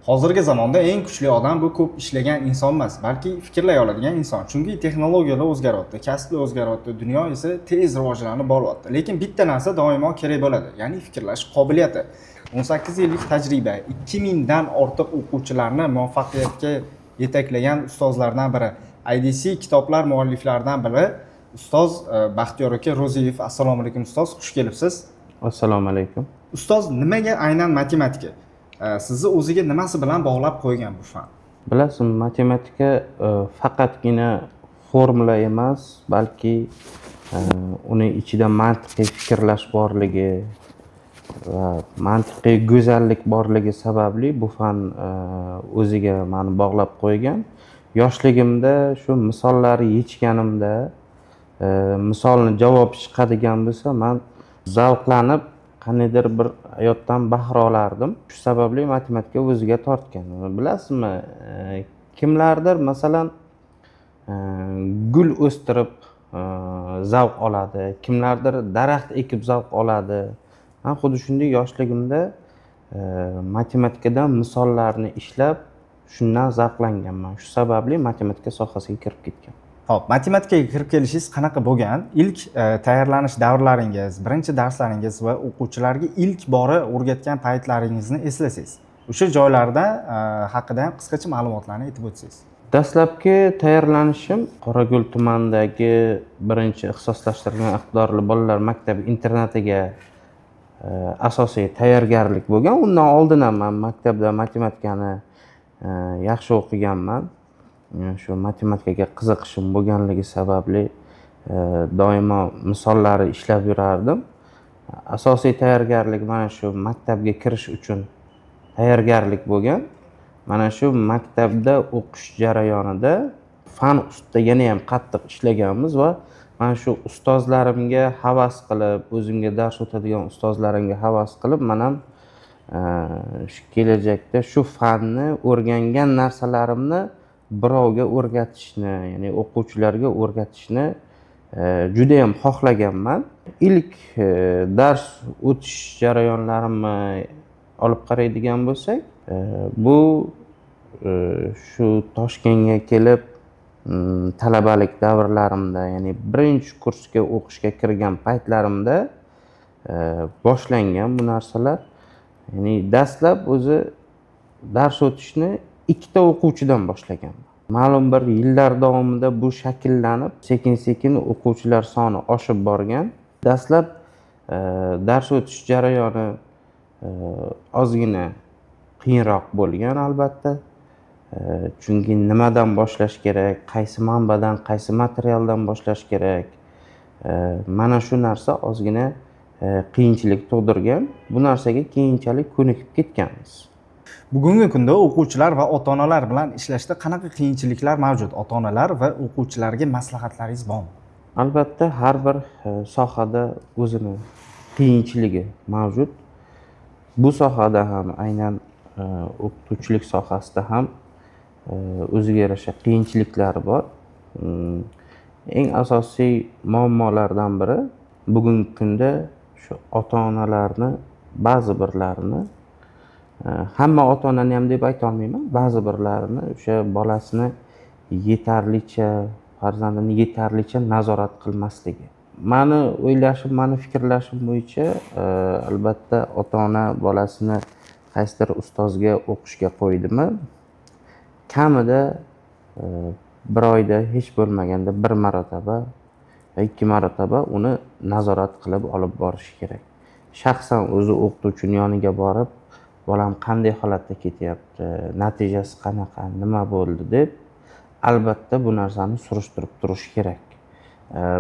Hozirgi zamonda eng kuchli odam bu ko'p ishlagan inson emas, balki fikrlay oladigan inson. Chunki texnologiyalar o'zgaryapti, kasblar o'zgaryapti, dunyo esa tez rivojlanib boryapti. Lekin bitta narsa doimo kerak bo'ladi, ya'ni fikrlash qobiliyati. 18 yillik tajriba, 2000 dan ortiq o'quvchilarni muvaffaqiyatga yetaklagan ustozlardan biri, IDC kitoblar mualliflaridan biri ustoz Baxtiyor aka Ro'ziyev. Assalomu alaykum ustoz, xush kelibsiz. Assalomu alaykum. Ustoz, nimaga aynan matematika? Sizni o'ziga nimasi bilan bog'lab qo'ygan bu fan? Bilasizmi, matematika faqatgina formula emas, balki uni ichida mantiqiy fikrlash borligi va mantiqiy go'zallik borligi sababli bu fan o'ziga meni bog'lab qo'ygan. Yoshligimda shu misollarni yechganimda misolni javobi chiqadigan bo'lsa, men zavqlanib qaniydir bir hayotdan bahra olardim. Shu sababli matematika o'ziga tortgan. Bilasizmi, kimlardir masalan gul o'stirib zavq oladi, kimlardir daraxt ekib zavq oladi. Men xuddi shunday yoshligimda matematikadan misollarni ishlab shundan zavqlanganman. Shu sababli matematika sohasiga kirib ketgan. Xo'p, matematikaga kirib kelishingiz qanaqa bo'lgan? İlk tayyorlanish davrlaringiz, birinchi darslaringiz va o'quvchilarga ilk bora o'rgatgan paytlaringizni eslasangiz, o'sha joylarda haqida ham qisqacha ma'lumotlarni aytib o'tsangiz. Dastlabki tayyorlanishim Qorako'l tumanidagi birinchi ixtisoslashtirilgan iqtidorli bolalar maktabi internatiga asosiy tayyorgarlik bo'lgan. Undan oldin ham men maktabda matematikani yaxshi o'qiganman. Shu matematikaga qiziqishim bo'lganligi sababli doimo misollarni ishlab yurardim. Asosiy tayyorgarlik mana shu maktabga kirish uchun tayyorgarlik bo'lgan. Mana shu maktabda o'qish jarayonida fan ustida yana ham qattiq ishlaganmiz va mana shu ustozlarimga havas qilib, o'zimga dars o'tadigan ustozlarimga havas qilib, men ham shu kelajakda shu fanni o'rgangan narsalarimni birovga o'rgatishni, ya'ni o'quvchilarga o'rgatishni juda ham xohlaganman. Ilk dars o'tish jarayonlarimni olib qaraydigan bo'lsak, bu shu Toshkentga kelib talabalik davrlarimda, ya'ni birinchi kursga o'qishga kirgan paytlarimda boshlangan bu narsalar. Ya'ni dastlab o'zi dars o'tishni ikkita o'quvchidan boshlaganman. Ma'lum bir yillar davomida bu shakllanib, sekin-sekin o'quvchilar soni oshib borgan. Dastlab dars o'tish jarayoni ozgina qiyinroq bo'lgan albatta. Chunki nimadan boshlash kerak, qaysi manbadan, qaysi materialdan boshlash kerak. Mana shu narsa ozgina qiyinchilik tug'dirgan. Bu narsaga keyinchalik ko'nikib ketganmiz. Bugungi kunda o'quvchilar va ota-onalar bilan ishlashda qanaqa qiyinchiliklar mavjud? Ota-onalar va o'quvchilarga maslahatlaringiz bormi? Albatta, har bir sohada o'zini qiyinchiligi mavjud. Bu sohada ham, aynan o'qituvchilik sohasida ham o'ziga yarasha qiyinchiliklari bor. Eng asosiy muammolardan biri bugungi kunda shu ota-onalarni ba'zi birlarini, hamma ota-onani ham deb ayta olmayman, ba'zi birlarini o'sha bolasini yetarlicha, farzandini yetarlicha nazorat qilmasligi. Meni o'ylashim, meni fikrlashim bo'yicha albatta ota-ona bolasini qaysidir ustozga o'qishga qo'ydimi, kamida bir oyda hech bo'lmaganda bir marotaba va ikki marotaba uni nazorat qilib olib borish kerak. Shaxsan o'zi o'qituvchining yoniga borib, bolam qanday holatda ketyapti, natijasi qanaqa, nima bo'ldi deb albatta bu narsani surishtirib turish kerak.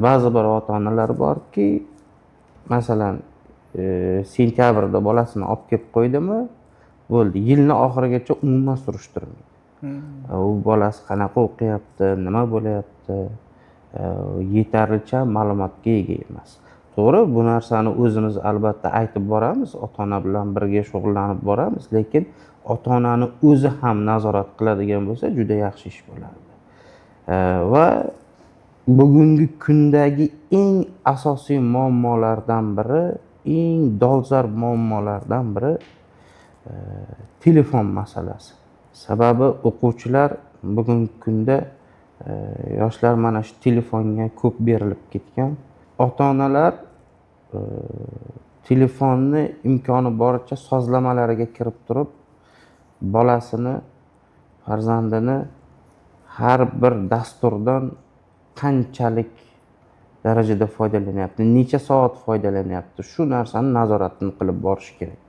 Ba'zi bir ota-onalar borki, masalan, sentyabrda bolasini olib kelib qo'ydimi, bo'ldi, yilning oxirigacha umuman surishtirmaydi. U bolasi qanaqa o'qiyapti, nima bo'layapti, yetarlicha ma'lumotga ega emas. To'g'ri, bu narsani o'zimiz albatta aytib boramiz, ota-ona bilan birga shug'ullanib boramiz, lekin ota-onani o'zi ham nazorat qiladigan bo'lsa juda yaxshi ish bo'lardi. Va bugungi kundagi eng asosiy muammolardan biri, eng dolzarb muammolardan biri telefon masalasi. Sababi o'quvchilar bugungi kunda yoshlar mana shu telefonga ko'p berilib ketgan. Ota-onalar telefonni imkoni boricha sozlamalariga kirib turib, bolasini, farzandini har bir dasturdan qanchalik darajada foydalanyapti, necha soat foydalanyapti, shu narsani nazoratini qilib borish kerak.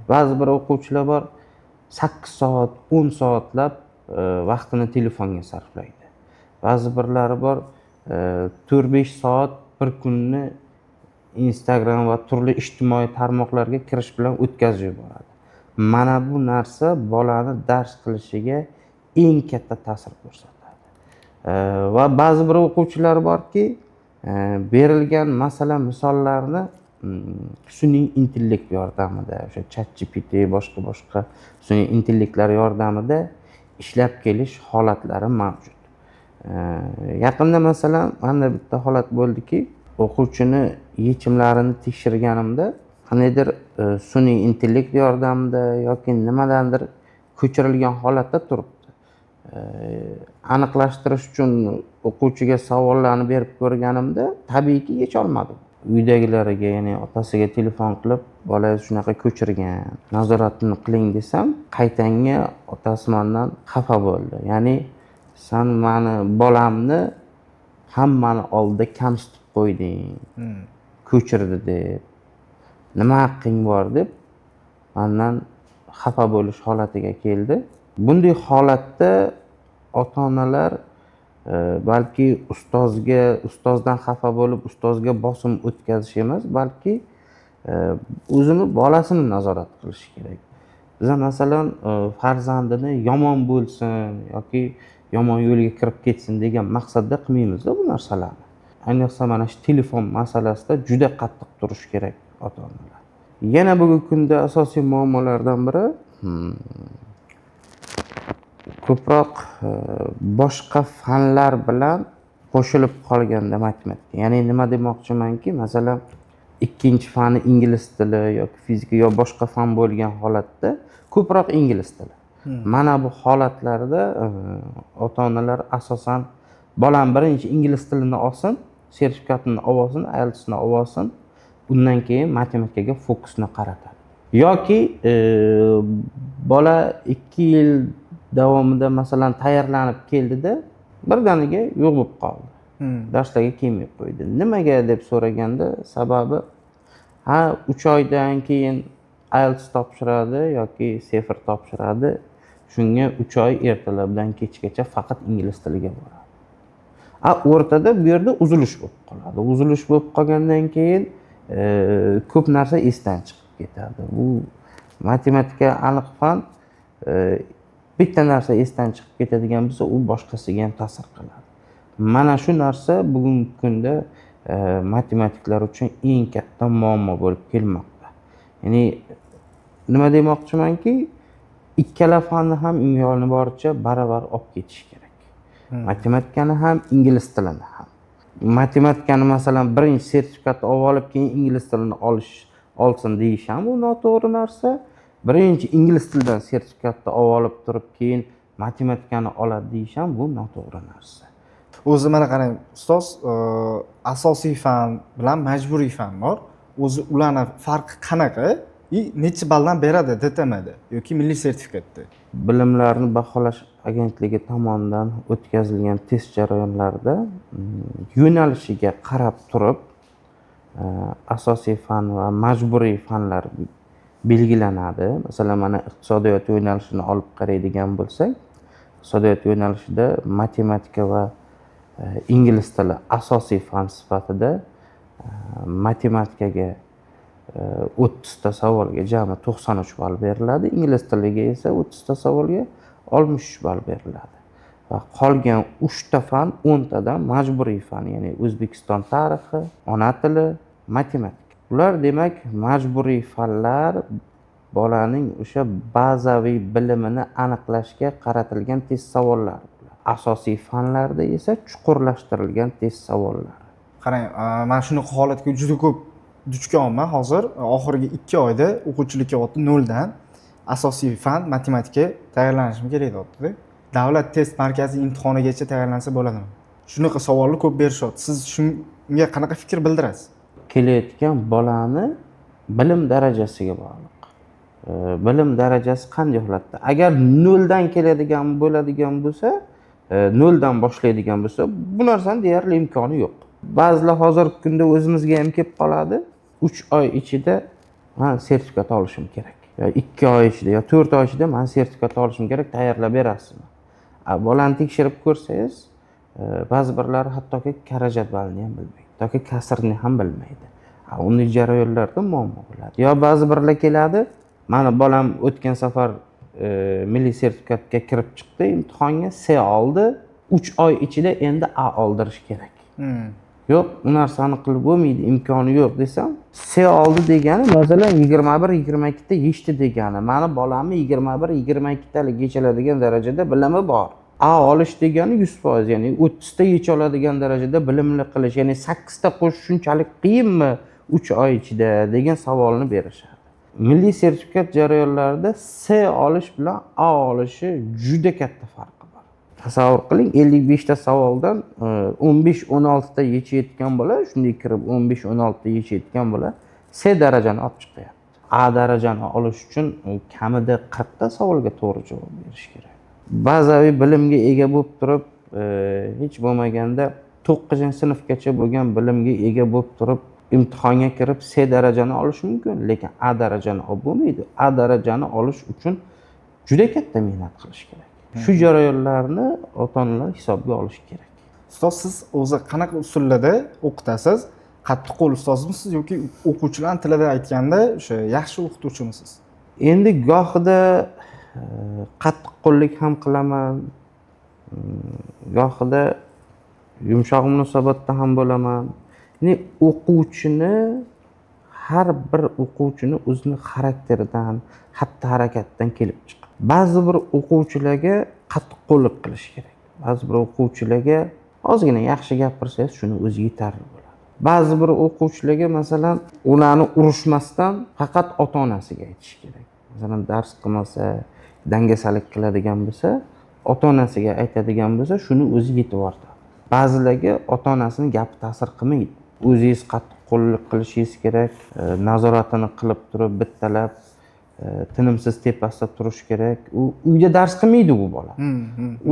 Ba'zi bir o'quvchilar bor, 8 soat, 10 soatlab vaqtini telefonga sarflaydi. Ba'zi birlari bor, 4-5 soat bir kunni Instagram va turli ijtimoiy tarmoqlarga kirish bilan o'tkazib yuboradi. Mana bu narsa bolani dars qilishiga eng katta ta'sir ko'rsatadi. Va ba'zi bir o'quvchilar borki, berilgan masala misollarni sun'iy intellekt yordamida, o'sha ChatGPT boshqa sun'iy intellektlar yordamida ishlab kelish holatlari mavjud. Yaqinda masalan, mana bitta holat bo'ldiki, o'quvchini yechimlarini tekshirganimda qandaydir sun'iy intellekt yordamida yoki nimadandir ko'chirilgan holatda turibdi. Aniqlashtirish uchun o'quvchiga savollarni berib ko'rganimda, tabiiyki yecholmadim. Uydagilariga, ya'ni otasiga telefon qilib, bolangiz shunaqa ko'chirgan, nazoratini qiling desam, qaytanga otasi mendan xafa bo'ldi. Ya'ni sen meni bolamni hammani oldida kamsitib qo'yding, ko'chirdi deb, nima haqqing bor deb mendan xafa bo'lish holatiga keldi. Bunday holatda ota-onalar balki ustozdan xafa bo'lib, ustozga bosim o'tkazish emas, balki o'zini bolasini nazorat qilish kerak. Biz masalan farzandini yomon bo'lsin yoki yomon yo'lga kirib ketsin degan maqsadda qilmaymiz-da bu narsalarni. Ayniqsa mana shu telefon masalasida juda qattiq turish kerak ota-onalar. Yana bugungi kunda asosiy muammolardan biri ko'proq boshqa fanlar bilan qo'shilib qolganda matematika. Ya'ni nima demoqchimanki, masalan, ikkinchi fani ingliz tili yoki fizika yo boshqa fan bo'lgan holatda ko'proq ingliz tili. Mana bu holatlarda ota-onalar asosan bolam birinchi ingliz tilini olsin, sertifikatini olsin, IELTS'ni olsin, undan keyin matematikaga fokusni qaratadi. Yoki bola 2 yil davomida masalan tayyorlanib keldida birdaniga yo'q bo'lib qoldi. Darslarga kelmay qo'ydi. Nimaga deb so'raganda, sababi 3 oydan keyin IELTS topshiradi yoki TOEFL topshiradi. Shunga 3 oy ertalabdan kechgacha faqat ingliz tiliga boradi. O'rtada bu yerda uzilish bo'lib qoladi. Uzilish bo'lib qolgandan keyin ko'p narsa esdan chiqib ketadi. Bu matematika aniq fan, bitta narsa esdan chiqib ketadigan bo'lsa, u boshqasiga ham ta'sir qiladi. Mana shu narsa bugungi kunda matematiklar uchun eng katta muammo bo'lib kelmoqda. Ya'ni nima demoqchimanki, ikkala fanni ham imkoni boricha baravar olib ketish kerak. Matematikani ham, ingliz tilini ham. Matematikani masalan birinchi sertifikatni olib keyin ingliz tilini olsin deyish ham bu noto'g'ri narsa. Birinchi ingliz tilidan sertifikatni olib turib keyin matematikani oladi deyish ham bu noto'g'ri narsa. O'zi mana qarang, ustoz, asosiy fan bilan majburiy fan bor. O'zi ularning farqi qanaqa? Necha balldan beradi DTMda yoki milliy sertifikatda? Bilimlarni baholash agentligi tomonidan o'tkazilgan test jarayonlarida yo'nalishiga qarab turib asosiy fan va majburiy fanlar belgilanadi. Masalan, mana iqtisodiyot yo'nalishini olib qaraydigan bo'lsak, iqtisodiyot yo'nalishida matematika va ingliz tili asosiy fan sifatida matematikaga 30 ta savolga jami 93 ball beriladi, ingliz tiliga esa 30 ta savolga 63 ball beriladi. Va qolgan 3 ta fan 10 tadan majburiy fan, ya'ni O'zbekiston tarixi, ona tili, matematika. Ular demak majburiy fanlar bolaning o'sha bazaviy bilimini aniqlashga qaratilgan test savollari. Asosiy fanlarda esa chuqurlashtirilgan test savollari. Qarang, men shunaqa holatga juda ko'p duch kelganman hozir. Oxirgi 2 oyda o'quvchilik qilyapti 0 dan. asosiy fan matematika tayyorlanishim kerak deyapti-da. Davlat test markazi imtihonigacha tayyorlansa bo'ladimi? Shunaqa savolni ko'p berishyapti. Siz shunga qanaqa fikr bildirasiz? Kelayotgan bolani bilim darajasiga bog'liq. Bilim darajasi qanday holatda? Agar 0 dan keladigan bo'ladigan bo'lsa, 0 dan boshlaydigan bo'lsa, bu narsani deyarli imkoni yo'q. Ba'zilar hozirgi kunda o'zimizga ham kelib qoladi. 3 oy ichida men sertifikat olishim kerak. Yo 2 oy ichida, yo 4 oy ichida men sertifikat olishim kerak, tayyorlab berasizmi? Bolani tekshirib ko'rsangiz, ba'zi birlari hattoki karajadvalni ham bilmaydi, yoki kasrni ham bilmaydi. Uni jarayonlarda muammo bo'ladi. Yo ba'zi birlar keladi, mana bolam o'tgan safar milliy sertifikatga kirib chiqdi, imtihonga C oldi, 3 oy ichida endi A oldirish kerak. Yo'q, bu narsani qilib bo'lmaydi, imkoni yo'q desam, C oldi degani masalan 21-22 ta yechdi degani. Mani bolamni 21-22 talik yechiladigan darajada bilimi bor. A olish degani 100%, ya'ni 30 ta yecha oladigan darajada bilimli qilish, ya'ni 8 ta qo'shish shunchalik qiyinmi 3 oy ichida degan savolni berishadi. Milliy sertifikat jarayonlarida C olish bilan A olishi juda katta farqi bor. Tasavvur qiling, 55 ta savoldan 15-16 ta yechayotgan bola, shunday kirib 15-16 ta yechayotgan bola C darajani olib chiqyapti. A darajani olish uchun kamida 40 ta savolga to'g'ri javob berish kerak. Bazaviy bilimga ega bo'lib turib, hech bo'lmaganda 9-sinfgacha bo'lgan bilimga ega bo'lib turib, imtihonga kirib C darajani olish mumkin, lekin A darajani olib bo'lmaydi. A darajani olish uchun juda katta mehnat qilish kerak. Shu jarayonlarni ota-onalar hisobga olish kerak. Ustoz, siz o'zi qanaqa usullarda o'qitasiz? Qattiqqo'l ustozmisiz yoki o'quvchilar tilida aytganda o'sha yaxshi o'qituvchimisiz? Endi gohida qattiqqo'llik ham qilaman, gohida yumshoq munosabatda ham bo'laman. Ya'ni o'quvchini, har bir o'quvchini o'zining xarakteridan, xatti-harakatidan kelib chiqadi. Ba'zi bir o'quvchilarga qattiqqo'llik qilish kerak. Ba'zi bir o'quvchilarga ozgina yaxshi gapirsangiz, shuni o'zi yetarli bo'ladi. Ba'zi bir o'quvchilarga masalan, ularni urishmasdan faqat ota-onasiga aytish kerak. Masalan, dars qilmasa, dangasalik qiladigan bo'lsa, ota-onasiga aytadigan bo'lsa, shuni o'zi yetib ortadi. Ba'zilarga ota-onasining gapi ta'sir qilmaydi. O'zingiz qattiqqo'llik qilishingiz kerak, nazoratini qilib turib, bittalab tinimsiz tepasida turish kerak. U uyda dars qilmaydi u bola.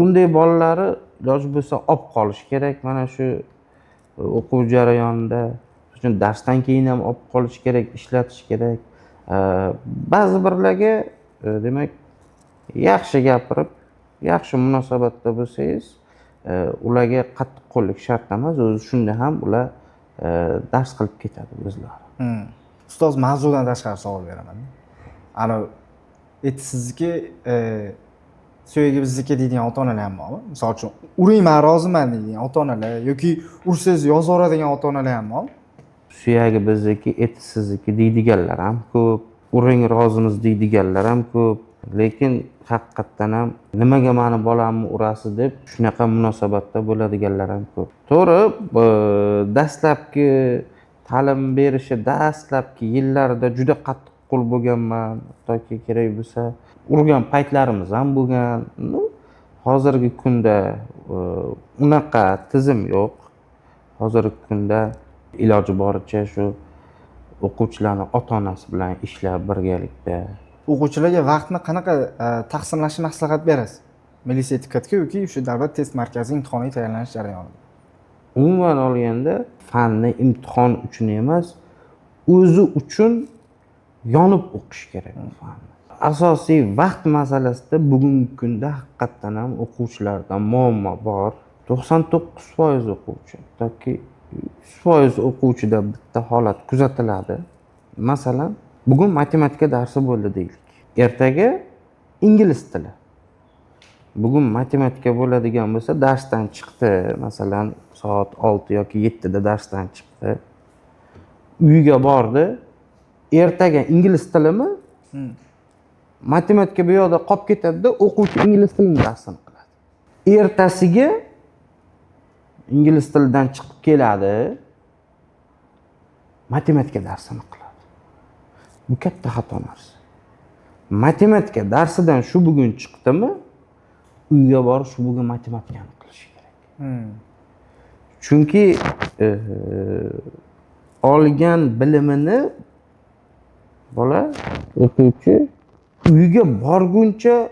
Unday bolalari iloji bo'lsa olib qolish kerak. Mana shu o'quv jarayonida, uchun darsdan keyin ham olib qolish kerak, ishlatish kerak. Ba'zi birlarga demak yaxshi gapirib, yaxshi munosabatda bo'lsangiz, ularga qattiqqo'llik shart emas, o'zi shunda ham ular dars qilib ketadi o'zlari. Ustoz, mavzudan tashqari savol beraman. Ana etisizki, suyagi bizniki deydigan ota-onalar ham bormi? Misol uchun, uringman, roziman deydigan ota-onalar yoki ursangiz yozaveradigan ota-onalar ham bormi? Suyagi bizniki, eti sizniki deydiganlar ham ko'p, uring rozimiz deydiganlar ham ko'p. Lekin haqiqatdan ham nimaga meni bolamni urasiz deb shunaqa munosabatda bo'ladiganlar ham ko'p. To'g'ri, dastlabki ta'lim berishi dastlabki yillarida juda qattiqqo'l bo'lganman, hattoki kerak bo'lsa urgan paytlarimiz ham bo'lgan. Hozirgi kunda unaqa tizim yo'q. Hozirgi kunda iloji boricha shu o'quvchilarning ota-onasi bilan ishlab birgalikda. O'quvchilarga vaqtni qanaqa taqsimlashni maslahat berasiz? Milliy sertifikatga yoki o'sha davlat test markazi imtihoniga tayyorlanish jarayonida. Umuman olganda, fanni imtihon uchun emas, o'zi uchun yonib o'qish kerak bu fanni. Asosiy vaqt masalasida bugungi kunda haqiqatdan ham o'quvchilarda muammo bor. 99% o'quvchi, yoki 100% o'quvchida bitta holat kuzatiladi. Masalan, bugun matematika darsi bo'ldi deylik. Ertaga ingliz tili. Bugun matematika bo'ladigan bo'lsa, darsdan chiqdi, masalan, soat 6 yoki 7 da darsdan chiqdi. Uyiga bordi. Ertaga ingliz tilimi? Matematika bu yoqda qolib ketadi-da, o'quvchi ingliz tilini darsini qiladi. Ertasiga ingliz tilidan chiqib keladi, matematika darsini qiladi. Bu katta xato narsa. matematika darsidan shu bugun chiqdimi, uyga borib shu bugun matematikani qilishi kerak. Chunki olgan bilimini bola o'quvchi uyga borguncha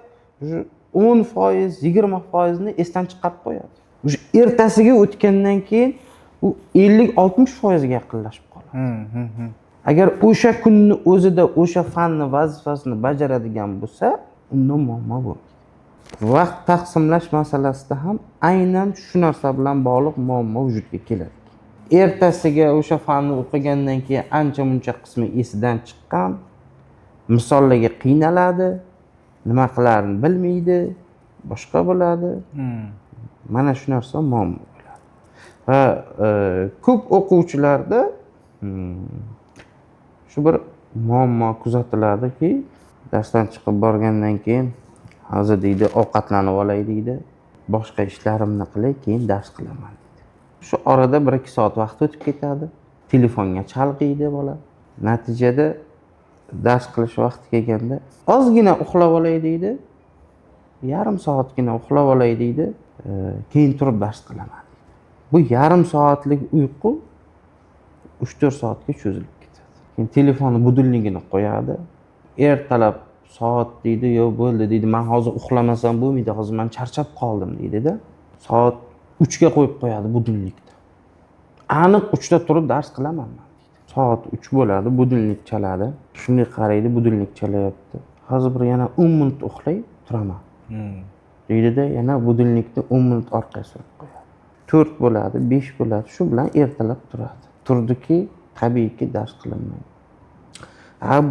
10%, 20% ni esdan chiqarib qo'yadi. O'sha ertasiga o'tgandan keyin u 50-60% ga yaqinlashib qoladi. Agar o'sha kunni o'zida o'sha fanni vazifasini bajaradigan bo'lsa, unda muammo bo'lmaydi. Vaqt taqsimlash masalasida ham aynan shu narsa bilan bog'liq muammo vujudga keladi. Ertasiga o'sha fanni o'qigandan keyin ancha-muncha qismi esidan chiqqan, misollarga qiynaladi, nima qilarini bilmaydi, boshqa bo'ladi. Mana shu narsa muammo bo'ladi. Va ko'p o'quvchilarda shu bir muammo kuzatiladiki, darsdan chiqib borgandan keyin hozir deydi ovqatlanib olay deydi, boshqa ishlarimni qilay, keyin dars qilaman deydi. Shu orada 1-2 soat vaqt o'tib ketadi. Telefonga chalg'iydi bola. Natijada dars qilish vaqti kelganda ozgina uxlab olay deydi. Yarim soatgina uxlab olay deydi. Keyin turib dars qilaman. Bu yarim soatlik uyqu 3-4 soatga cho'zilib ketadi. Keyin telefonni budilnigini qo'yadi. Ertalab soat deydi, "Yo'q bo'ldi" deydi. "Men hozir uxlamasam bo'lmaydi, hozir men charchab qoldim" deydi-da. Soat 3 ga qo'yib qo'yadi budilnikda. Aniq 3 da turib dars qilaman men deydi. Soat 3 bo'ladi, budilnik chaladi. Shunga qaraydi, budilnik chalayapti. Hozir bir yana 10 minut uxlay, turaman. Deydi-da, yana budilnikni 10 minut orqaga surib qo'yadi. 4 bo'ladi, 5 bo'ladi. Shu bilan ertalab turadi. Turdiki, tabiiyki dars qilinmaydi.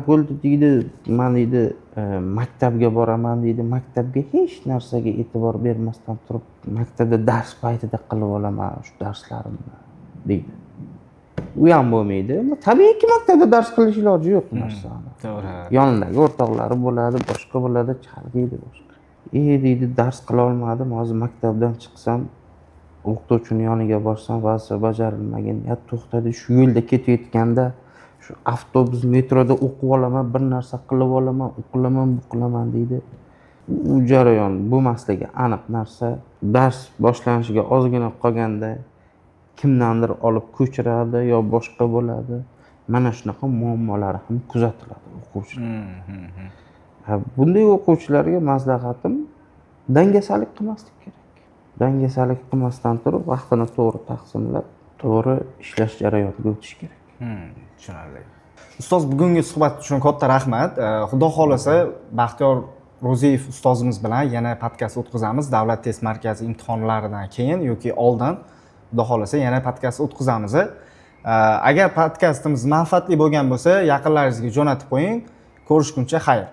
Bo'ldi deydi, men deydi maktabga boraman deydi, maktabga hech narsaga e'tibor bermasdan turib, maktabda dars paytida qilib olaman shu darslarimni deydi. U ham bo'lmaydi. Tabiiyki maktabda dars qilish iloji yo'q bu narsani. To'g'ri. Yonidagi o'rtoqlari bo'ladi, boshqa bo'ladi, chalg'iydi boshqa. Deydi, dars qila olmadim, hozir maktabdan chiqsam, o'qituvchini yoniga borsam, vazifa bajarilmagan. Ya to'xtadi, shu yo'lda ketayotganda shu avtobus, metroda o'qib olaman, bir narsa qilib olaman, o'qilaman, buqilaman deydi. U jarayon bo'lmasligi aniq narsa. Dars boshlanishiga ozgina qolganda kimdandir olib ko'chiradi yo boshqa bo'ladi. Mana shunaqa muammolar ham kuzatiladi o'quvchilar. Bunday o'quvchilarga maslahatim dangasalik qilmaslik kerak. Dangasalik qilmasdan turib, vaqtini to'g'ri taqsimlab, to'g'ri ishlash jarayoniga o'tish kerak. Tushunarli. Ustoz, bugungi suhbat uchun katta rahmat. Xudo xolasa Baxtiyor Ro'ziyev ustozimiz bilan yana podkast o'tkazamiz. Davlat test markazi imtihonlaridan keyin yoki oldin Xudo xolasa yana podkast o'tkazamiz. Agar podkastimiz manfaatli bo'lgan bo'lsa, yaqinlaringizga jo'natib qo'ying. Ko'rishguncha xayr.